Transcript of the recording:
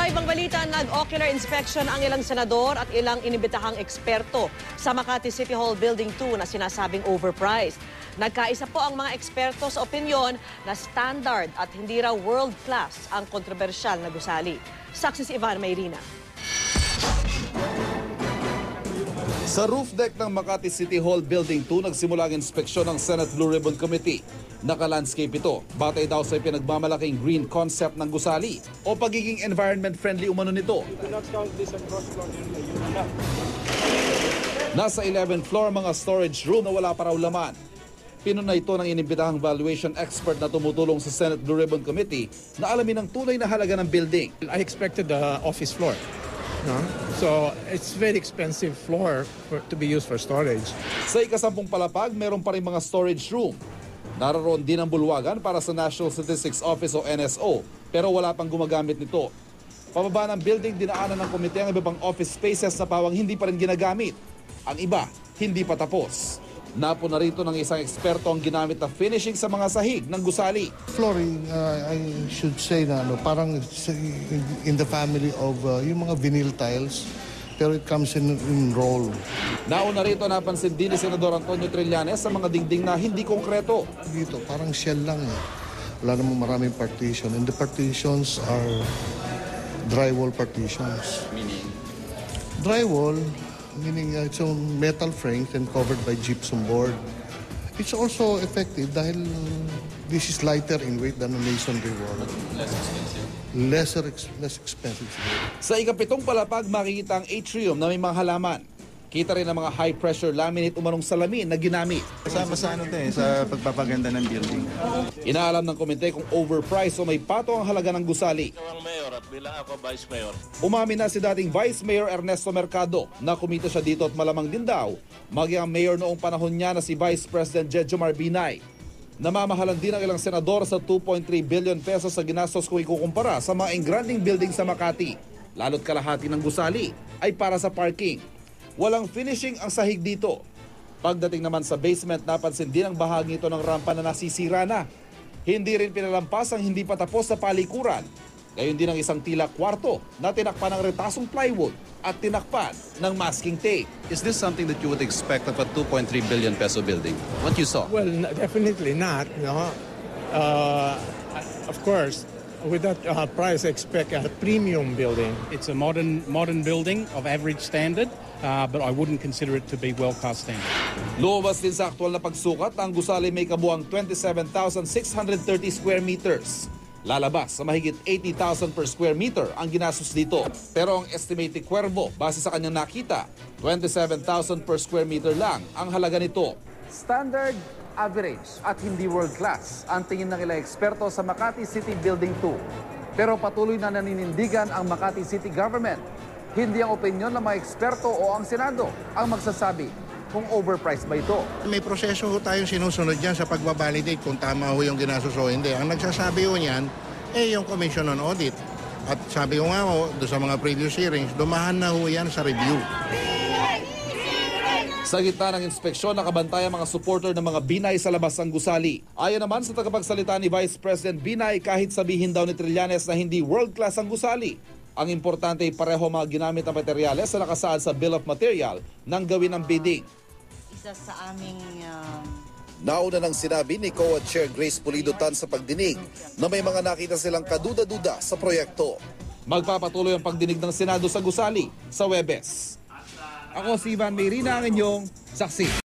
Sa ibang balita, nag-ocular inspection ang ilang senador at ilang inibitahang eksperto sa Makati City Hall Building 2 na sinasabing overpriced. Nagkaisa po ang mga eksperto sa opinyon na standard at hindi raw world-class ang kontrobersyal na gusali. Saksi si Ivan Mayrina. Sa roof deck ng Makati City Hall Building 2, nagsimula ang inspeksyon ng Senate Blue Ribbon Committee. Naka-landscape ito, batay daw sa pinagmamalaking green concept ng gusali o pagiging environment-friendly umano nito. Nasa 11th floor mga storage room na wala pa raw laman. Pinuna ito ng inimbitahang valuation expert na tumutulong sa Senate Blue Ribbon Committee na alamin ang tunay na halaga ng building. I expected the office floor. No? So it's very expensive floor to be used for storage. Sa ikasampung palapag, meron pa rin mga storage room. Naroon din ang bulwagan para sa National Statistics Office o NSO, pero wala pang gumagamit nito. Pababa ng building, dinaanan ng komite ang iba pang office spaces na pawang hindi pa rin ginagamit. Ang iba, hindi pa tapos. Napo na rito ng isang eksperto ang ginamit na finishing sa mga sahig ng gusali. Flooring, I should say na parang in the family of yung mga vinyl tiles, pero it comes in roll. Nauna rito napansin din ni Senador Antonio Trillanes sa mga dingding na hindi konkreto. Dito, parang shell lang eh. Wala namang maraming partition, and the partitions are drywall partitions. Meaning? Drywall, meaning it's on metal frames and covered by gypsum board. It's also effective dahil this is lighter in weight than a masonry wall. Less expensive? Less expensive. Sa ikapitong palapag, makikita ang atrium na may mga halaman. Kita rin ang mga high-pressure laminate umanong salamin na ginamit. Kasama sa sa pagpapaganda ng building. Inaalam ng komite kung overpriced o may pato ang halaga ng gusali. Ikaw ang mayor at bilang ako vice mayor. Umamin na si dating Vice Mayor Ernesto Mercado na kumita siya dito at malamang din daw maging ang mayor noong panahon niya na si Vice President Jejomar Binay. Namamahalan din ang ilang senador sa 2.3 billion pesos sa ginastos kung ikukumpara sa mga engranding building sa Makati. Lalo't kalahati ng gusali ay para sa parking. Walang finishing ang sahig dito. Pagdating naman sa basement, napansin din ang bahagi ito ng rampa na nasisira na. Hindi rin pinalampas ang hindi pa tapos sa palikuran. Gayon din ang isang tila kwarto na tinakpan ng retasong plywood at tinakpan ng masking tape. Is this something that you would expect of a 2.3 billion peso building? What you saw? Well, definitely not. No? Of course, with that price, I expect a premium building. It's a modern building of average standard, but I wouldn't consider it to be world-class standard. Lumabas din sa aktual na pagsukat, ang gusali may kabuang 27,630 square meters. Lalabas sa mahigit 80,000 per square meter ang ginastos dito. Pero ang estimated Cuervo, base sa kanyang nakita, 27,000 per square meter lang ang halaga nito. Standard, average at hindi world-class ang tingin ng ilang eksperto sa Makati City Building 2. Pero patuloy na naninindigan ang Makati City Government. Hindi ang opinyon ng mga eksperto o ang Senado ang magsasabi kung overpriced ba ito. May proseso ho tayong sinusunod dyan sa pagbabalidate kung tama ho yung ginastos o hindi. Ang nagsasabi ho niyan, yung Commission on Audit. At sabi ko nga ho, doon sa mga previous hearings, dumahan na ho yan sa review. Sa gitna ng inspeksyon, nakabantay ang mga supporter ng mga Binay sa labas ng gusali. Ayon naman sa tagapagsalita ni Vice President Binay, kahit sabihin daw ni Trillanes na hindi world-class ang gusali, ang importante ay pareho mga ginamit na materyales na nakasaad sa Bill of Material nang gawin ang bidding. Isa sa aming... Nauna nang sinabi ni COA Chair Grace Pulido Tan sa pagdinig na may mga nakita silang kaduda-duda sa proyekto. Magpapatuloy ang pagdinig ng Senado sa gusali sa Huwebes. Ako si Ivan Mayrina, ang inyong saksi.